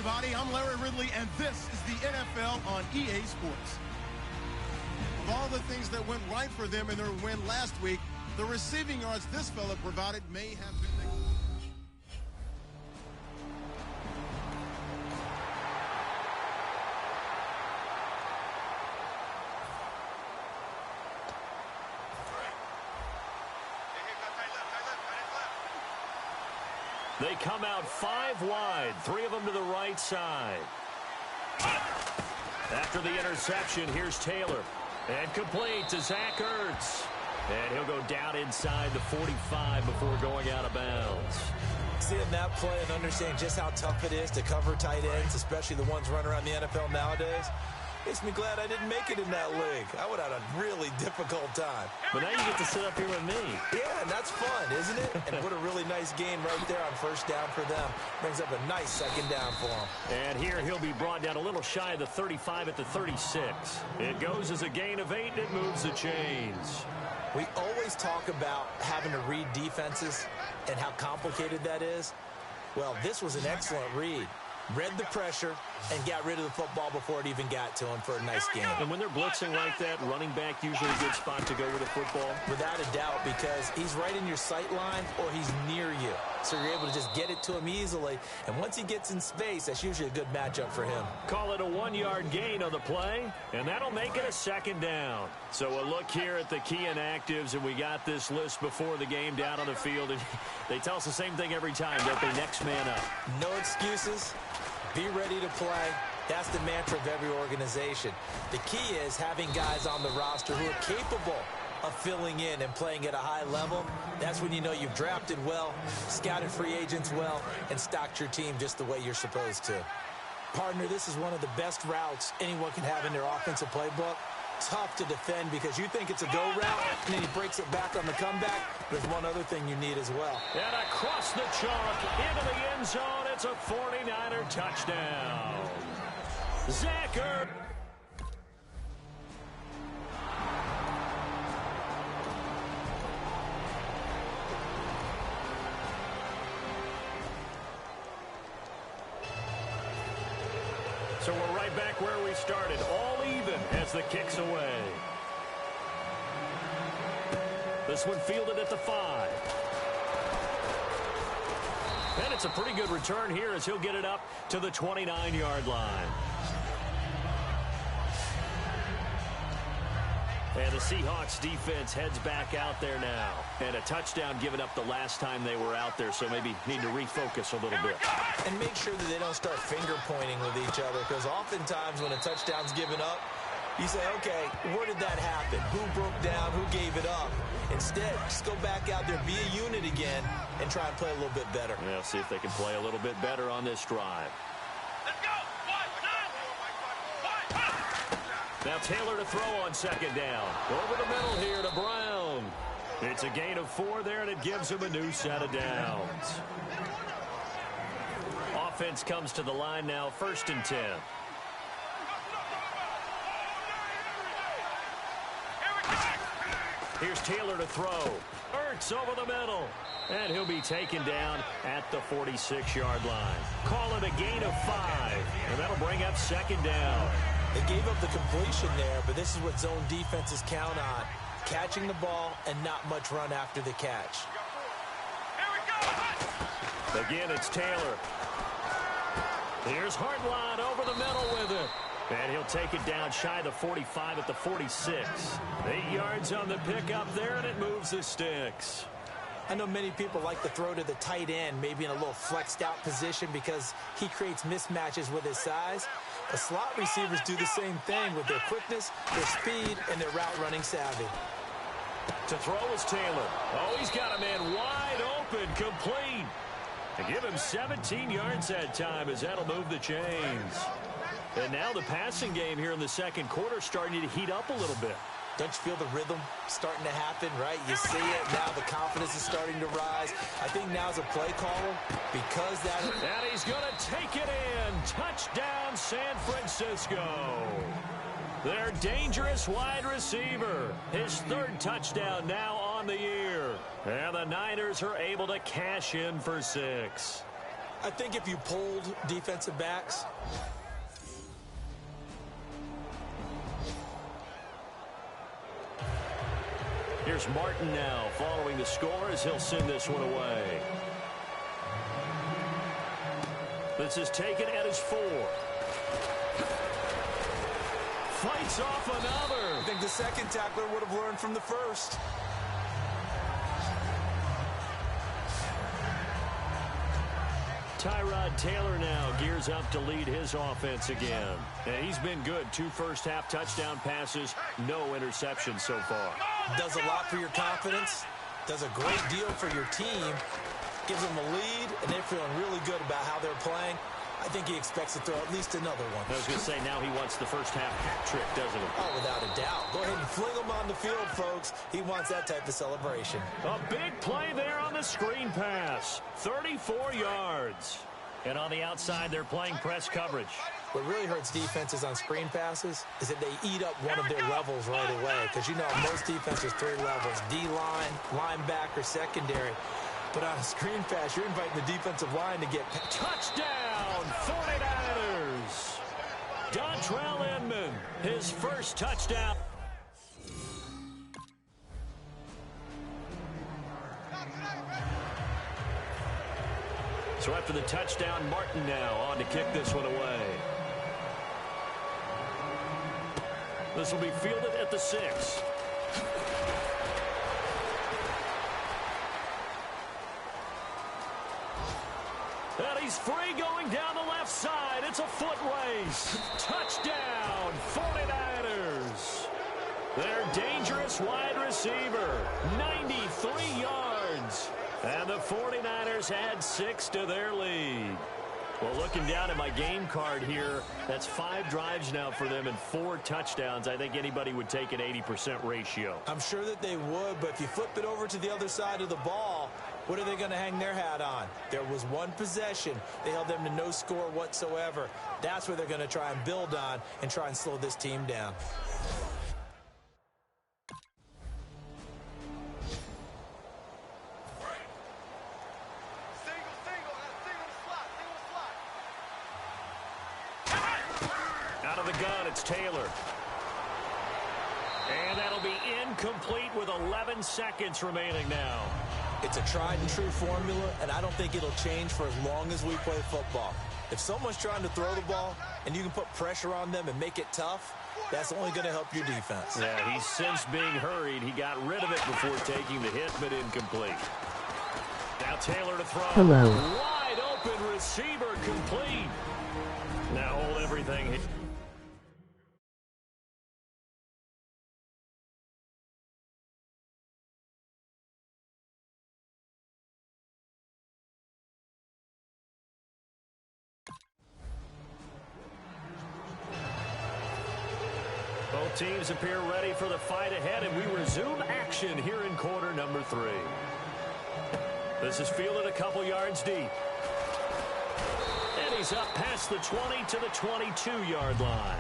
everybody. I'm Larry Ridley, and this is the NFL on EA Sports. Of all the things that went right for them in their win last week, the receiving yards this fella provided may have been the... They come out 5 wide, 3 of them to the right side. After the interception, here's Taylor. And complete to Zach Ertz. And he'll go down inside the 45 before going out of bounds. Seeing that play and understanding just how tough it is to cover tight ends, especially the ones running around the NFL nowadays, makes me glad I didn't make it in that league. I would have had a really difficult time. But now you get to sit up here with me. Yeah, and that's fun, isn't it? And what a really nice game right there on first down for them. Brings up a nice second down for them. And here he'll be brought down a little shy of the 35 at the 36. It goes as a gain of 8, and it moves the chains. We always talk about having to read defenses and how complicated that is. Well, this was an excellent read. Read the pressure and got rid of the football before it even got to him for a nice game. And when they're blitzing like that, running back usually a good spot to go with the football? Without a doubt, because he's right in your sight line or he's near you. So you're able to just get it to him easily. And once he gets in space, that's usually a good matchup for him. Call it a 1-yard gain on the play, and that'll make it a second down. So a look here at the key inactives, and we got this list before the game down on the field. And they tell us the same thing every time, don't they? Next man up. No excuses. Be ready to play. That's the mantra of every organization. The key is having guys on the roster who are capable of filling in and playing at a high level. That's when you know you've drafted well, scouted free agents well, and stocked your team just the way you're supposed to. Partner, this is one of the best routes anyone can have in their offensive playbook. Tough to defend because you think it's a go route, and then he breaks it back on the comeback. There's one other thing you need as well. And across the chalk, into the end zone, it's a 49er touchdown. Zach Ertz. So we're right back where we started, all even as the kick's away. This one fielded at the 5. And it's a pretty good return here as he'll get it up to the 29-yard line. And the Seahawks defense heads back out there now. And a touchdown given up the last time they were out there, so maybe need to refocus a little bit. And make sure that they don't start finger pointing with each other, because oftentimes when a touchdown's given up, you say, okay, where did that happen? Who broke down? Who gave it up? Instead, just go back out there, be a unit again, and try and play a little bit better. Yeah, see if they can play a little bit better on this drive. Let's go! Now Taylor to throw on second down. Over the middle here to Brown. It's a gain of 4 there, and it gives him a new set of downs. Offense comes to the line now, 1st and 10. Here's Taylor to throw. Ertz over the middle. And he'll be taken down at the 46-yard line. Call it a gain of 5. And that'll bring up 2nd down. They gave up the completion there, but this is what zone defenses count on. Catching the ball and not much run after the catch. Again, it's Taylor. Here's Hartline over the middle with it. And he'll take it down shy of the 45 at the 46. 8 yards on the pickup there, and it moves the sticks. I know many people like to throw to the tight end, maybe in a little flexed out position because he creates mismatches with his size. The slot receivers do the same thing with their quickness, their speed, and their route running savvy. To throw is Taylor. Oh, he's got a man wide open, complete. And give him 17 yards that time as that'll move the chains. And now the passing game here in the second quarter starting to heat up a little bit. Don't you feel the rhythm starting to happen, right? You see it. Now the confidence is starting to rise. I think now's a play caller because that... And he's going to take it in. Touchdown, San Francisco. Their dangerous wide receiver. His 3rd touchdown now on the year. And the Niners are able to cash in for 6. I think if you pulled defensive backs, here's Martin now following the score as he'll send this one away. This is taken at his 4. Fights off another. I think the second tackler would have learned from the first. Tyrod Taylor now gears up to lead his offense again. And he's been good. 2 first-half touchdown passes, no interceptions so far. Does a lot for your confidence, does a great deal for your team, gives them a lead, and they're feeling really good about how they're playing. I think he expects to throw at least another one. I was going to say, now he wants the first-half hat trick, doesn't he? Oh, without a doubt. Go ahead and fling him on the field, folks. He wants that type of celebration. A big play there on the screen pass. 34 yards. And on the outside, they're playing press coverage. What really hurts defenses on screen passes is that they eat up one of their levels right away. Because, you know, most defenses 3 levels. D-line, linebacker, secondary. But on a screen pass, you're inviting the defensive line to get... Touchdown, 49ers. Dontrell Inman, his first touchdown. So after the touchdown, Martin now on to kick this one away. This will be fielded at the 6. And he's free going down the left side. It's a foot race. Touchdown, 49ers. Their dangerous wide receiver, 93 yards. And the 49ers add 6 to their lead. Well, looking down at my game card here, that's 5 drives now for them and 4 touchdowns. I think anybody would take an 80% ratio. I'm sure that they would, but if you flip it over to the other side of the ball, what are they going to hang their hat on? There was one possession. They held them to no score whatsoever. That's where they're going to try and build on and try and slow this team down. Out of the gun, it's Taylor. And that'll be incomplete with 11 seconds remaining now. It's a tried-and-true formula, and I don't think it'll change for as long as we play football. If someone's trying to throw the ball and you can put pressure on them and make it tough, that's only going to help your defense. Yeah, he's since being hurried. He got rid of it before taking the hit, but incomplete. Now Taylor to throw. Hello. Wide open receiver complete. Now hold everything. Both teams appear ready for the fight ahead, and we resume action here in quarter number 3. This is fielded a couple yards deep. And he's up past the 20 to the 22-yard line.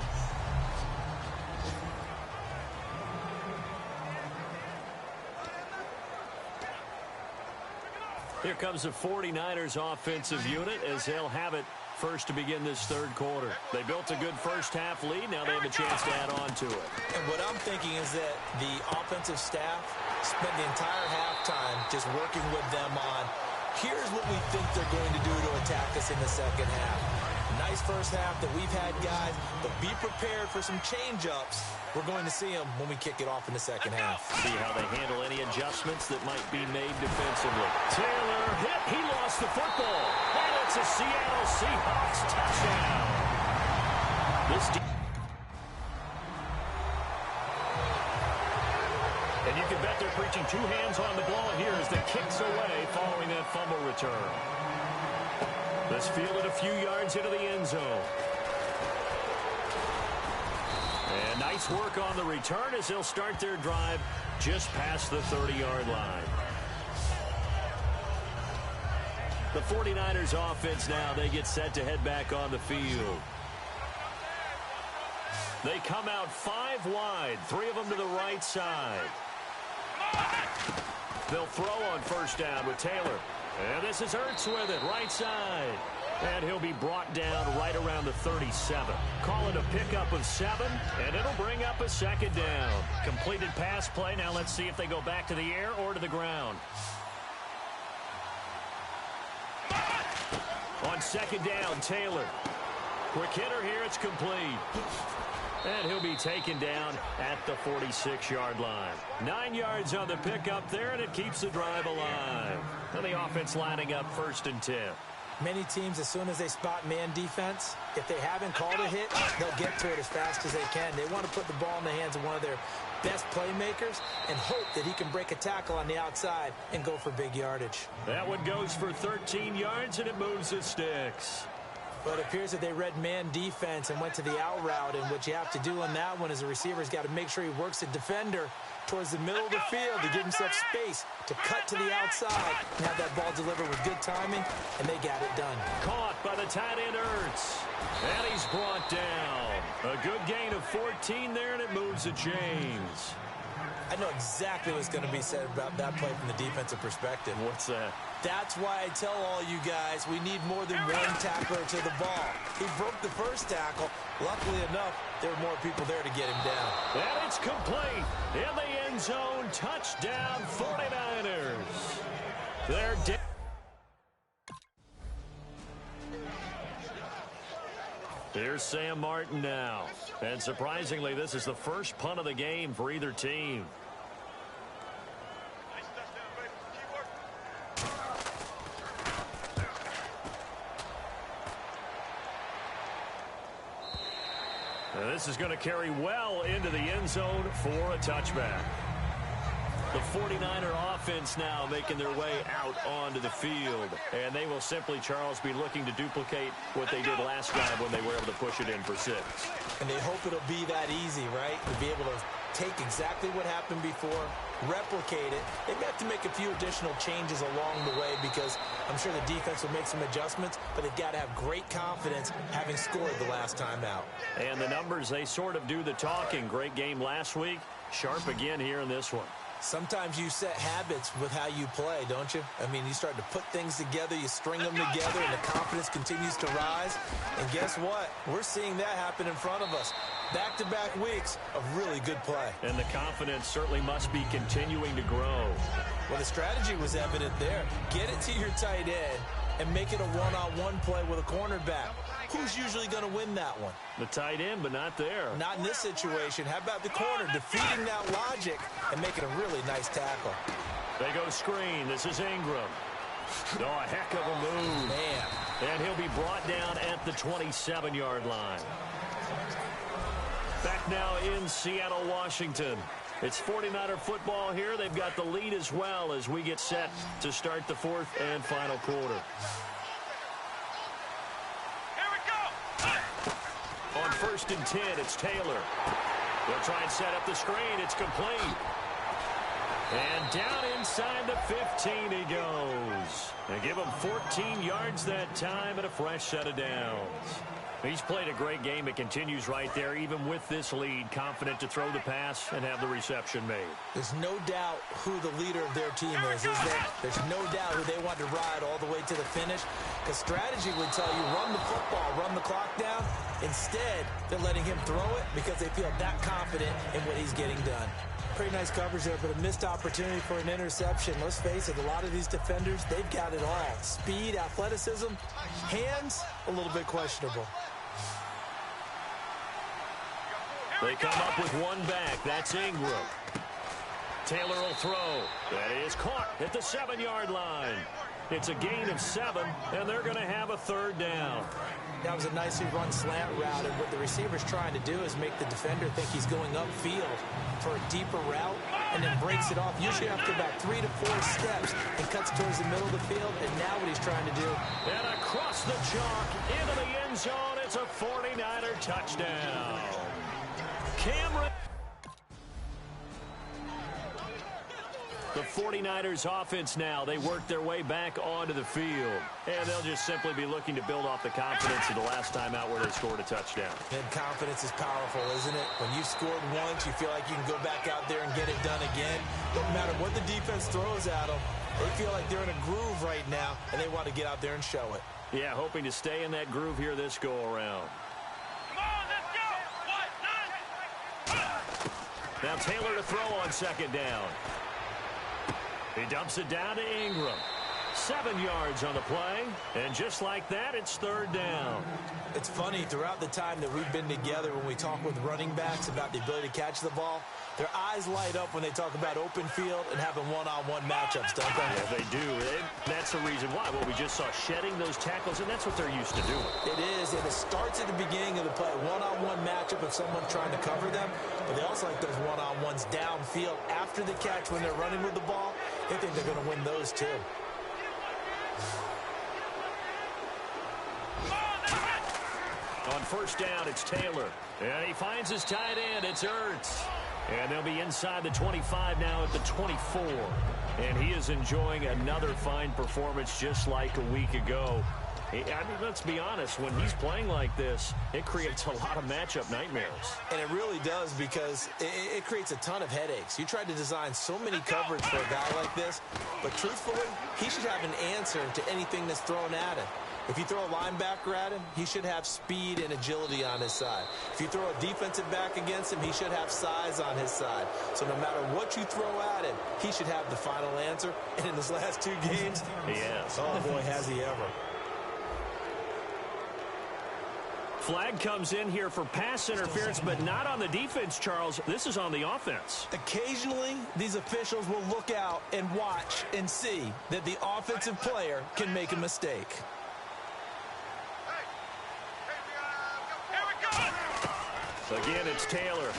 Here comes the 49ers offensive unit as they'll have it first to begin this third quarter. They built a good first-half lead. Now they have a chance to add on to it. And what I'm thinking is that the offensive staff spent the entire halftime just working with them on, here's what we think they're going to do to attack us in the second half. Nice first half that we've had, guys, but be prepared for some change-ups. We're going to see them when we kick it off in the second half. See how they handle any adjustments that might be made defensively. Taylor hit. He lost the football. And it's a Seattle Seahawks touchdown. And you can bet they're preaching 2 hands on the ball here as the kick's away following that fumble return. This fielded a few yards into the end zone. And nice work on the return as they'll start their drive just past the 30-yard line. The 49ers offense now, they get set to head back on the field. They come out 5 wide, 3 of them to the right side. They'll throw on first down with Taylor. And this is Ertz with it, right side. And he'll be brought down right around the 37. Call it a pickup of 7, and it'll bring up a second down. Completed pass play. Now let's see if they go back to the air or to the ground. On second down, Taylor. Quick hitter here, it's complete. And he'll be taken down at the 46-yard line. 9 yards on the pickup there, and it keeps the drive alive. And the offense lining up 1st and 10. Many teams, as soon as they spot man defense, if they haven't called a hit, they'll get to it as fast as they can. They want to put the ball in the hands of one of their best playmakers and hope that he can break a tackle on the outside and go for big yardage. That one goes for 13 yards, and it moves the sticks. But it appears that they read man defense and went to the out route, and what you have to do on that one is the receiver's got to make sure he works the defender towards the middle of the field to give himself space to cut to the outside and have that ball delivered with good timing, and they got it done. Caught by the tight end Ertz. And he's brought down. A good gain of 14 there, and it moves the chains. I know exactly what's going to be said about that play from the defensive perspective. What's that? That's why I tell all you guys we need more than one tackler to the ball. He broke the first tackle. Luckily enough, there were more people there to get him down. And it's complete. In the end zone, touchdown 49ers. They're down. Here's Sam Martin now. And surprisingly, this is the first punt of the game for either team. And this is going to carry well into the end zone for a touchback. The 49er offense now making their way out onto the field. And they will simply, Charles, be looking to duplicate what they did last time when they were able to push it in for 6. And they hope it'll be that easy, right? To be able to take exactly what happened before, replicate it. They may have to make a few additional changes along the way because I'm sure the defense will make some adjustments, but they've got to have great confidence having scored the last time out. And the numbers, they sort of do the talking. Great game last week. Sharp again here in this one. Sometimes you set habits with how you play, don't you? I mean, you start to put things together, you string them together, and the confidence continues to rise. And guess what? We're seeing that happen in front of us. Back-to-back weeks of really good play. And the confidence certainly must be continuing to grow. Well, the strategy was evident there. Get it to your tight end and make it a one-on-one play with a cornerback. Who's usually going to win that one? The tight end, but not there. Not in this situation. How about the corner defeating that logic and making a really nice tackle? They go screen. This is Ingram. Oh, a heck of a move. Man. And he'll be brought down at the 27-yard line. Back now in Seattle, Washington. It's 49er football here. They've got the lead as well as we get set to start the 4th and final quarter. On 1st and 10, it's Taylor. They'll try and set up the screen. It's complete. And down inside the 15 he goes. They give him 14 yards that time and a fresh set of downs. He's played a great game. It continues right there, even with this lead, confident to throw the pass and have the reception made. There's no doubt who the leader of their team is there? There's no doubt who they want to ride all the way to the finish. Because strategy would tell you, run the football, run the clock down. Instead, they're letting him throw it because they feel that confident in what he's getting done. Pretty nice coverage there, but a missed opportunity for an interception. Let's face it, a lot of these defenders, they've got it all. Speed, athleticism, hands, a little bit questionable. They come up with one back. That's Ingram. Taylor will throw. That is caught at the 7-yard line. It's a gain of 7, and they're going to have a 3rd down. That was a nicely run slant route, and what the receiver's trying to do is make the defender think he's going upfield for a deeper route, and then breaks it off, usually after about 3 to 4 steps, and cuts towards the middle of the field, and now what he's trying to do. And across the chalk, into the end zone, it's a 49er touchdown. Cameron. The 49ers offense now, they work their way back onto the field. And they'll just simply be looking to build off the confidence of the last time out where they scored a touchdown. And confidence is powerful, isn't it? When you've scored once, you feel like you can go back out there and get it done again. No matter what the defense throws at them, they feel like they're in a groove right now, and they want to get out there and show it. Yeah, hoping to stay in that groove here this go-around. Now Taylor to throw on second down. He dumps it down to Ingram. 7 yards on the play. And just like that, it's third down. It's funny, throughout the time that we've been together, when we talk with running backs about the ability to catch the ball, their eyes light up when they talk about open field and having one-on-one matchups, don't they? Yeah, they do. And that's the reason why. Well, we just saw shedding those tackles, and that's what they're used to doing. It is, and it starts at the beginning of the play. One-on-one matchup if someone's trying to cover them, but they also like those one-on-ones downfield after the catch when they're running with the ball. They think they're going to win those too. On first down, it's Taylor. And he finds his tight end. It's Ertz. And they'll be inside the 25 now at the 24. And he is enjoying another fine performance just like a week ago. I mean, let's be honest. When he's playing like this, it creates a lot of matchup nightmares. And it really does, because it creates a ton of headaches. You tried to design so many coverage for a guy like this, but truthfully, he should have an answer to anything that's thrown at him. If you throw a linebacker at him, he should have speed and agility on his side. If you throw a defensive back against him, he should have size on his side. So no matter what you throw at him, he should have the final answer. And in his last 2 games, yes. Oh boy, has he ever. Flag comes in here for pass interference, but not on the defense, Charles. This is on the offense. Occasionally, these officials will look out and watch and see that the offensive player can make a mistake. Again, it's Taylor.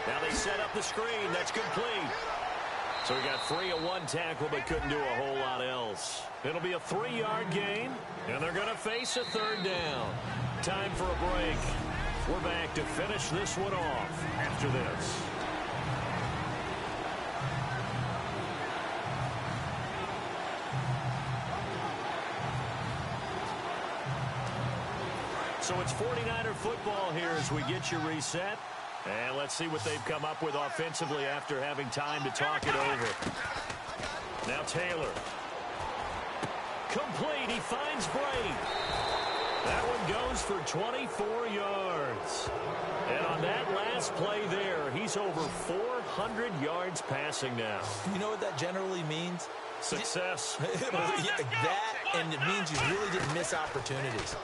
Now they set up the screen. That's complete. So he got free of one tackle, but couldn't do a whole lot else. It'll be a 3-yard gain, and they're going to face a third down. Time for a break. We're back to finish this one off after this. So it's 49er football here as we get you reset. And let's see what they've come up with offensively after having time to talk it over. Now Taylor. Complete. He finds Bray. That one goes for 24 yards. And on that last play there, he's over 400 yards passing now. You know what that generally means? Success. Yeah, that, and it means you really didn't miss opportunities.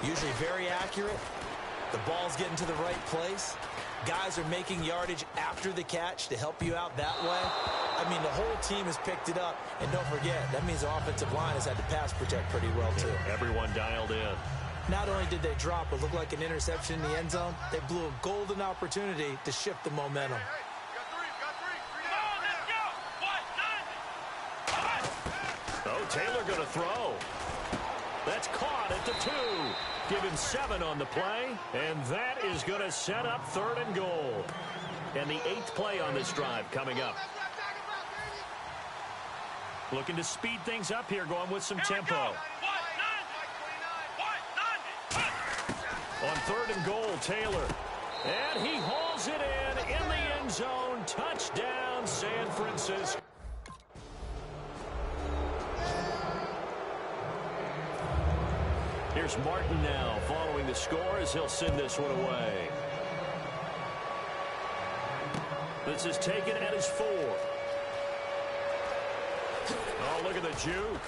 Usually very accurate. The ball's getting to the right place. Guys are making yardage after the catch to help you out that way. I mean, the whole team has picked it up. And don't forget, that means the offensive line has had to pass protect pretty well, too. Everyone dialed in. Not only did they drop what looked like an interception in the end zone, they blew a golden opportunity to shift the momentum. Oh, Taylor going to throw. That's caught at the 2. Give him 7 on the play, and that is going to set up 3rd and goal. And the 8th play on this drive coming up. Looking to speed things up here, going with some tempo. On 3rd and goal, Taylor. And he hauls it in the end zone. Touchdown, San Francisco. Here's Martin now following the score as he'll send this one away. This is taken at his 4. Oh, look at the juke.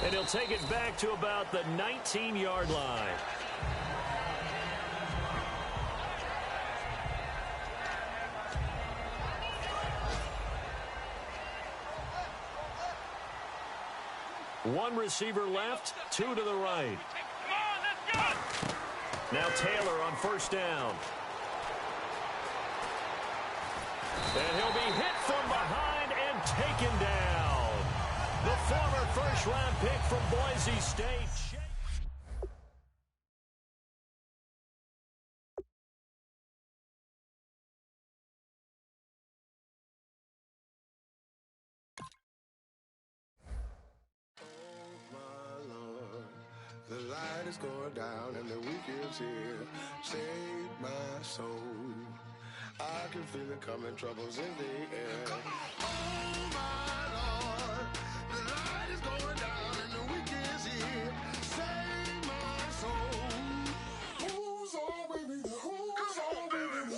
And he'll take it back to about the 19-yard line. One receiver left, 2 to the right. Now Taylor on first down. And he'll be hit from behind and taken down. The former first-round pick from Boise State. is going down and the week is here. Save my soul. I can feel it coming, troubles in the air. Oh my Lord, the light is going down and the week is here. Save my soul. Who's on with me? Who's on with me?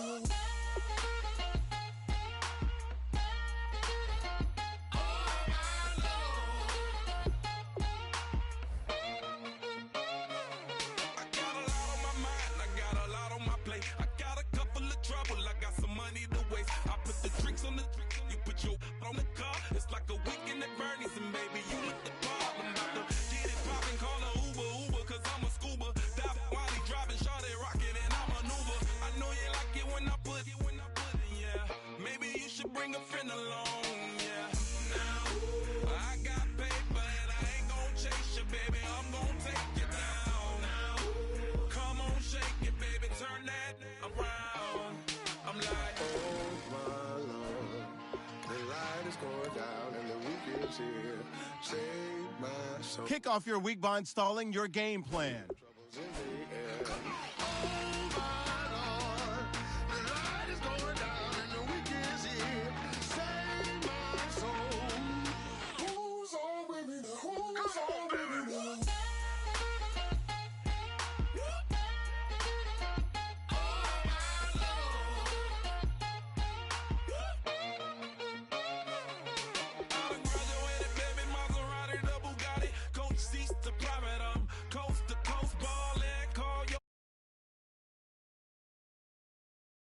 On the you put your on the car. It's like a weekend at Bernie's, and baby, you look the part. I'm about to get it poppin', call a Uber, cause I'm a scuba. Dive while he driving, shawty rocket, and I maneuver. I know you like it when I put it, yeah. Maybe you should bring a friend along, yeah. Now, I got paper, and I ain't gon' chase you, baby. I'm gon' take you down. Now, come on, shake it, baby, turn that around. I'm like, oh my Lord, the light is going down and the week is here. Save my soul. Kick off your week by installing your game plan. Troubles in the